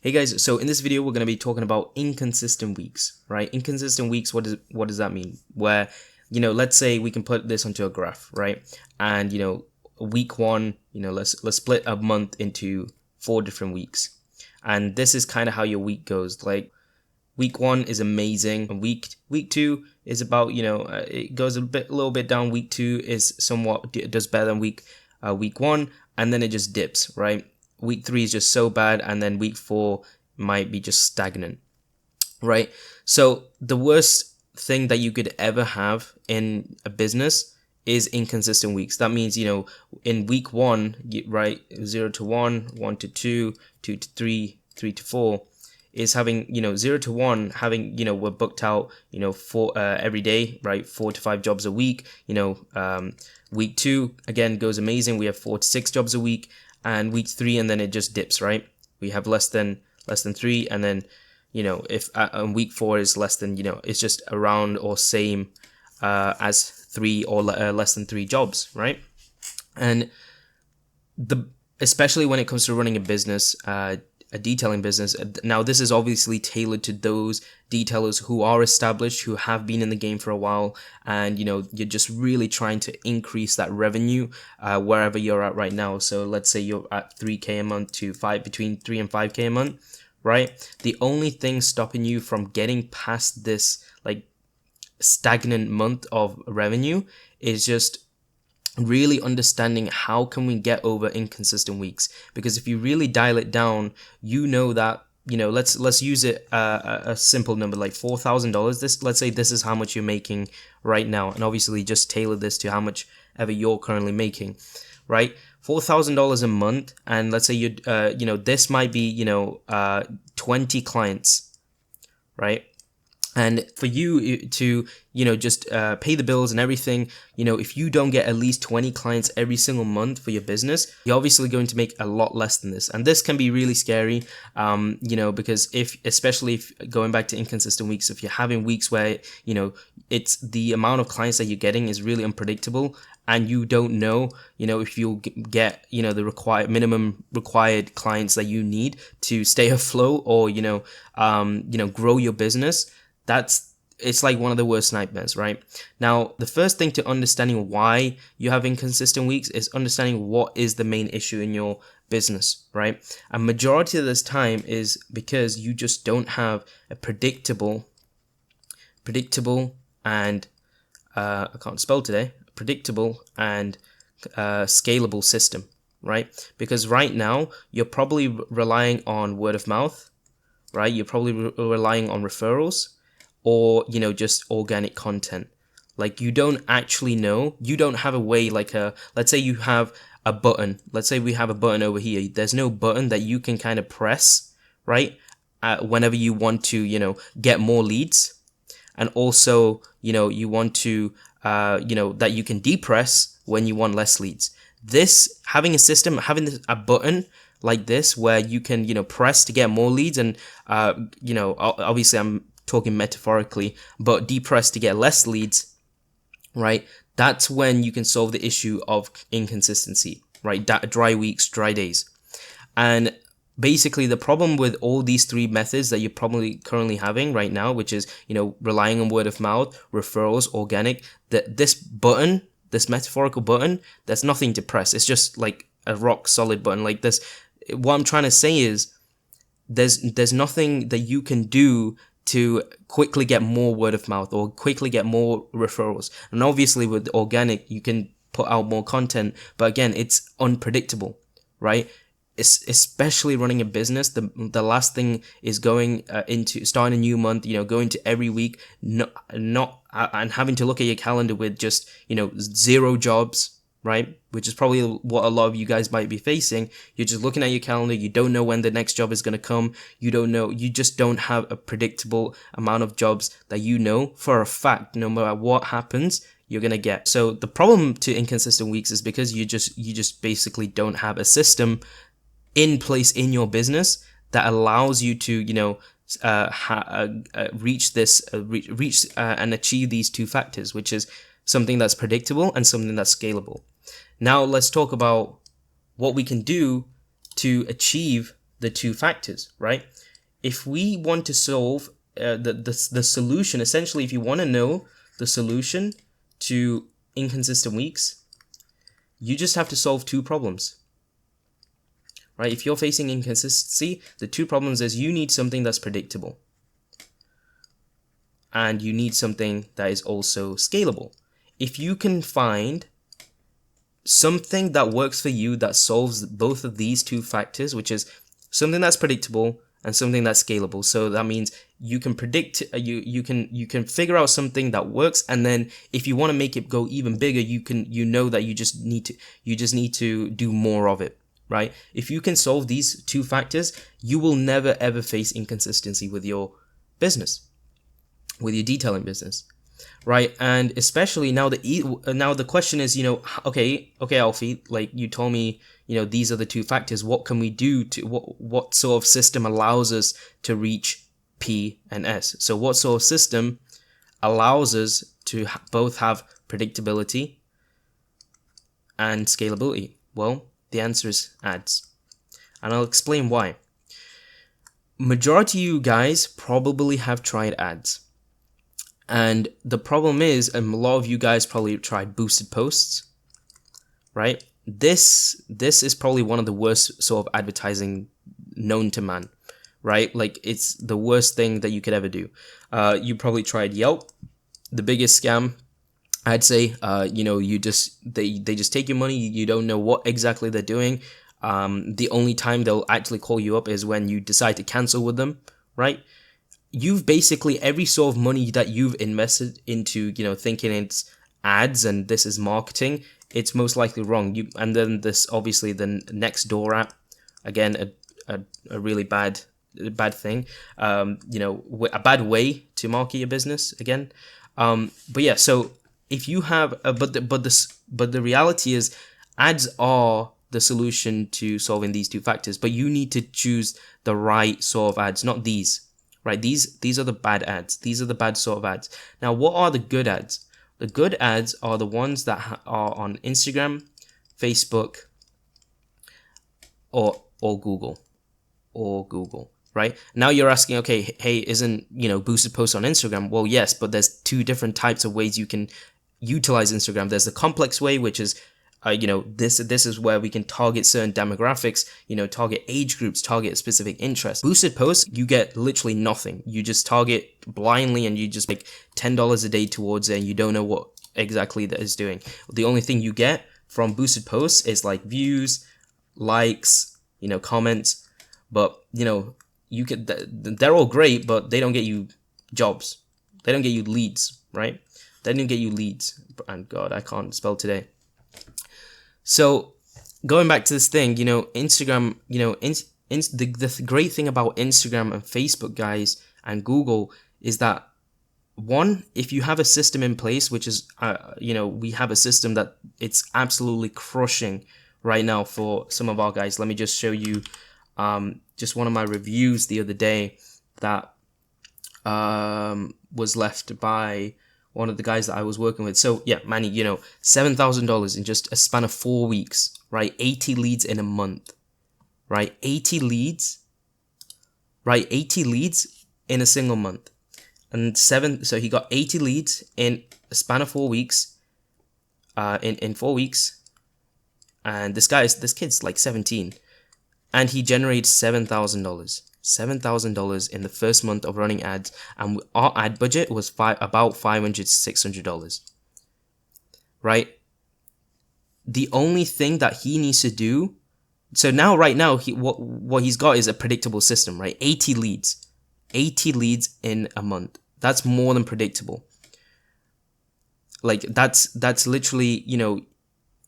Hey guys, so in this video we're going to be talking about inconsistent weeks, right? Inconsistent weeks, what does that mean? Where, let's say we can put this onto a graph, right? And week one, let's split a month into 4 different weeks. And this is kind of how your week goes. Like week one is amazing, and week two is about, it goes a little bit down. Week two is somewhat does better than week one, and then it just dips, right? Week 3 is just so bad, and then week 4 might be just stagnant, right? So the worst thing that you could ever have in a business is inconsistent weeks. That means, in week 1, right, 0 to 1, 1 to 2, 2 to 3, 3 to 4, is having, 0 to 1, having, we're booked out, for every day, right, 4 to 5 jobs a week. Week 2 again goes amazing. We have 4 to 6 jobs a week. And week 3, and then it just dips, right? We have less than 3, and then, if week 4 is less than, it's just around or same as 3 or less than 3 jobs, right? And especially when it comes to running a business, a detailing business. Now, this is obviously tailored to those detailers who are established, who have been in the game for a while, and you're just really trying to increase that revenue wherever you're at right now. So let's say you're at 3K a month to between 3 and 5K a month, right? The only thing stopping you from getting past this like stagnant month of revenue is just really understanding how can we get over inconsistent weeks. Because if you really dial it down, that let's use it a simple number like $4,000. Let's say this is how much you're making right now, and obviously just tailor this to how much ever you're currently making, right? $4,000 a month, and let's say you this might be 20 clients, right? And for you to, just pay the bills and everything, if you don't get at least 20 clients every single month for your business, you're obviously going to make a lot less than this. And this can be really scary, because especially if going back to inconsistent weeks, if you're having weeks where, it's the amount of clients that you're getting is really unpredictable, and you don't know, if you'll get, the minimum required clients that you need to stay afloat or, grow your business. It's like one of the worst nightmares, right? Now, the first thing to understanding why you have inconsistent weeks is understanding what is the main issue in your business, right? A majority of this time is because you just don't have a predictable and I can't spell today, predictable and scalable system, right? Because right now you're probably relying on word of mouth, right? You're probably relying on referrals, or just organic content. Like you don't actually know, you don't have a way, like let's say you have a button, let's say we have a button over here, there's no button that you can kind of press, right, whenever you want to get more leads, and also you want to that you can depress when you want less leads. This, having a system, having a button like this where you can press to get more leads, and obviously I'm talking metaphorically, but depress to get less leads, right? That's when you can solve the issue of inconsistency, right? Dry weeks, dry days. And basically the problem with all these 3 methods that you're probably currently having right now, which is, relying on word of mouth, referrals, organic, this button, this metaphorical button, there's nothing to press. It's just like a rock solid button like this. What I'm trying to say is there's nothing that you can do to quickly get more word of mouth or quickly get more referrals. And obviously with organic, you can put out more content, but again, it's unpredictable, right? Especially running a business, the last thing is going into starting a new month, going to every week, and having to look at your calendar with just 0 jobs, right? Which is probably what a lot of you guys might be facing. You're just looking at your calendar. You don't know when the next job is going to come. You just don't have a predictable amount of jobs that for a fact, no matter what happens, you're going to get. So the problem to inconsistent weeks is because you just basically don't have a system in place in your business that allows you to, reach and achieve these 2 factors, which is something that's predictable and something that's scalable. Now let's talk about what we can do to achieve the two factors, right? If we want to solve the solution, essentially, if you want to know the solution to inconsistent weeks, you just have to solve two problems, right? If you're facing inconsistency, the two problems is you need something that's predictable, and you need something that is also scalable. If you can find something that works for you that solves both of these two factors, which is something that's predictable and something that's scalable, so that means you can predict, you can figure out something that works, and then if you want to make it go even bigger, you know that you just need to do more of it, right? If you can solve these two factors, you will never ever face inconsistency with your business, with your detailing business, right? And especially now the question is, okay, Alfie, like you told me, these are the two factors. What can we do to what sort of system allows us to reach P and S? So what sort of system allows us to both have predictability and scalability? Well, the answer is ads, and I'll explain why. Majority of you guys probably have tried ads. And the problem is, a lot of you guys probably tried boosted posts, right? This is probably one of the worst sort of advertising known to man, right? Like, it's the worst thing that you could ever do. You probably tried Yelp, the biggest scam, I'd say. They just take your money. You don't know what exactly they're doing. The only time they'll actually call you up is when you decide to cancel with them, right? You've basically, every sort of money that you've invested into, thinking it's ads and this is marketing, it's most likely wrong. And then this, obviously, the Nextdoor app, again, a really bad thing. A bad way to market your business again. But yeah, so if you have, but the reality is, ads are the solution to solving these two factors. But you need to choose the right sort of ads, not these. Right, these are the bad ads. These are the bad sort of ads. Now, what are the good ads? The good ads are the ones that are on Instagram, Facebook, or Google, right? Now you're asking, okay, hey, isn't boosted posts on Instagram? Well, yes, but there's two different types of ways you can utilize Instagram. There's the complex way, which is this is where we can target certain demographics, target age groups, target specific interests. Boosted posts, you get literally nothing. You just target blindly and you just make $10 a day towards it, and you don't know what exactly that is doing. The only thing you get from boosted posts is like views, likes, comments, but you could, they're all great, but they don't get you jobs. They don't get you leads, right? They don't get you leads. And God, I can't spell today. So going back to this thing, Instagram, the great thing about Instagram and Facebook, guys, and Google is that, one, if you have a system in place, which is, we have a system that it's absolutely crushing right now for some of our guys. Let me just show you just one of my reviews the other day that was left by one of the guys that I was working with. So yeah, Manny, $7,000 in just a span of 4 weeks, right? 80 leads in a month, right? 80 leads in a single month. And so he got 80 leads in a span of 4 weeks, in 4 weeks. And this kid's like 17, and he generated $7,000. $7,000 in the first month of running ads, and our ad budget was about $500 to $600, right? The only thing that he needs to do, so now right now what he's got is a predictable system, right? 80 leads in a month. That's more than predictable. Like that's literally,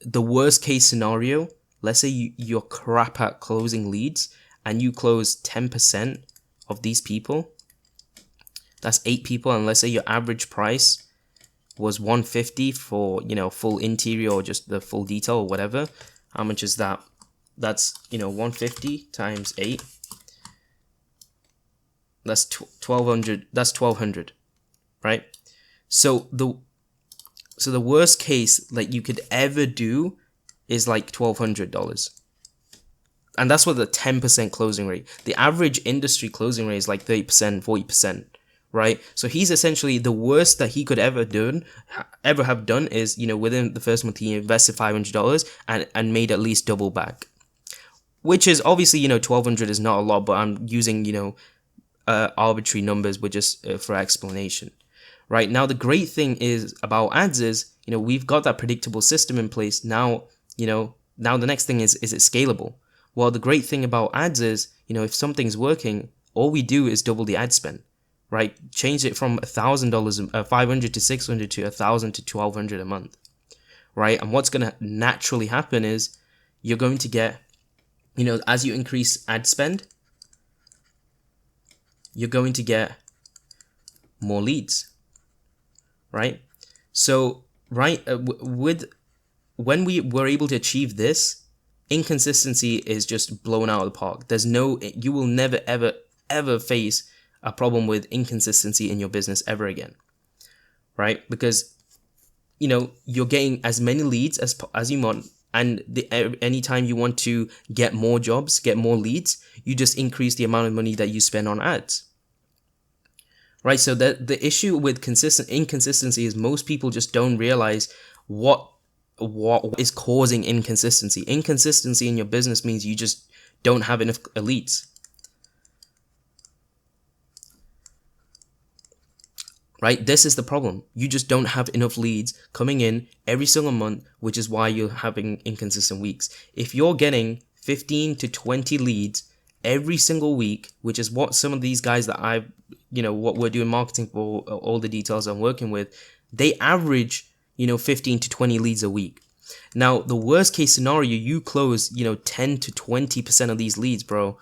the worst case scenario. Let's say you're crap at closing leads, and you close 10% of these people. That's 8 people, and let's say your average price was $150 for, full interior or just the full detail or whatever. How much is that? That's, 150 times 8. That's 1,200. That's 1,200, right? So the worst case like you could ever do is like $1,200. And that's what the 10% closing rate. The average industry closing rate is like 30%, 40%, right? So he's essentially, the worst that he could ever have done is, you know, within the first month he invested $500 and made at least double back. Which is obviously, you know, 1,200 is not a lot, but I'm using, you know, arbitrary numbers with just for explanation. Right now, the great thing is about ads is, you know, we've got that predictable system in place. Now, you know, now the next thing is it scalable? Well, the great thing about ads is, you know, if something's working, all we do is double the ad spend, right? Change it from $1,000, 500 to 600 to 1,000 to 1,200 a month, right? And what's going to naturally happen is you're going to get, you know, as you increase ad spend, you're going to get more leads, right? So, right, when we were able to achieve this, inconsistency is just blown out of the park. You will never, ever face a problem with inconsistency in your business ever again, right? Because, you know, you're getting as many leads as you want, and anytime you want to get more jobs, get more leads, you just increase the amount of money that you spend on ads, right? So the issue with inconsistency is most people just don't realize what is causing inconsistency. Inconsistency in your business means you just don't have enough leads. Right? This is the problem. You just don't have enough leads coming in every single month, which is why you're having inconsistent weeks. If you're getting 15 to 20 leads every single week, which is what some of these guys that what we're doing marketing for, all the details I'm working with, they average, 15 to 20 leads a week. Now, the worst case scenario, you close, 10 to 20% of these leads, bro.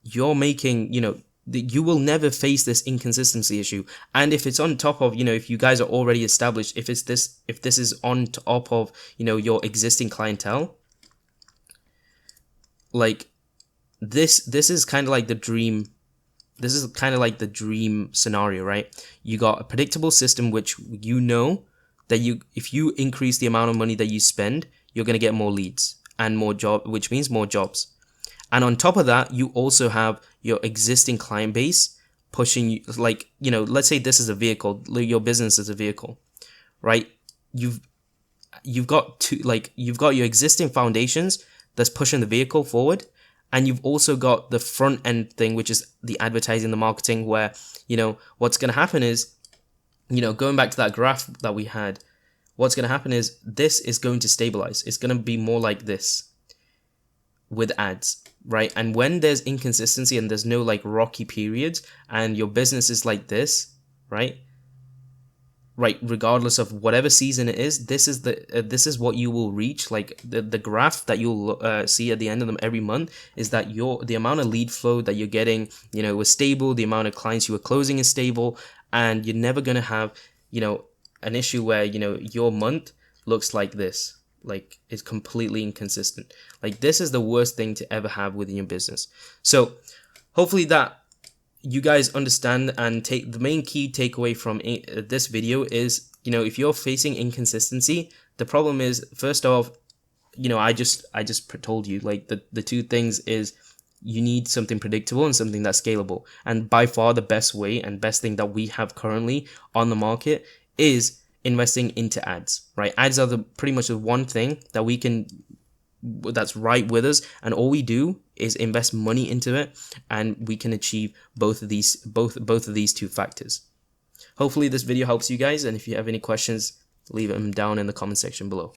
You're making, you will never face this inconsistency issue. And if it's on top of, if you guys are already established, if this is on top of, your existing clientele, like this is kind of like the dream. This is kind of like the dream scenario, right? You got a predictable system, which that if you increase the amount of money that you spend, you're going to get more leads and more which means more jobs. And on top of that, you also have your existing client base pushing you, like, let's say this is a vehicle, your business is a vehicle, right? You've got your existing foundations that's pushing the vehicle forward. And you've also got the front end thing, which is the advertising, the marketing, where, what's going to happen is, going back to that graph that we had, what's going to happen is this is going to stabilize. It's going to be more like this with ads, right? And when there's inconsistency and there's no like rocky periods and your business is like this, right? Right, regardless of whatever season it is, this is what you will reach. Like the graph that you'll see at the end of them every month is that the amount of lead flow that you're getting, was stable. The amount of clients you are closing is stable, and you're never gonna have, an issue where your month looks like this, like it's completely inconsistent. Like this is the worst thing to ever have within your business. So hopefully that you guys understand and take the main key takeaway from this video is, if you're facing inconsistency, the problem is, first off, I just told you, like the two things is you need something predictable and something that's scalable. And by far the best way and best thing that we have currently on the market is investing into ads, right? Ads are pretty much the one thing that that's right with us, and all we do is invest money into it, and we can achieve both of these two factors. Hopefully this video helps you guys, and if you have any questions, leave them down in the comment section below.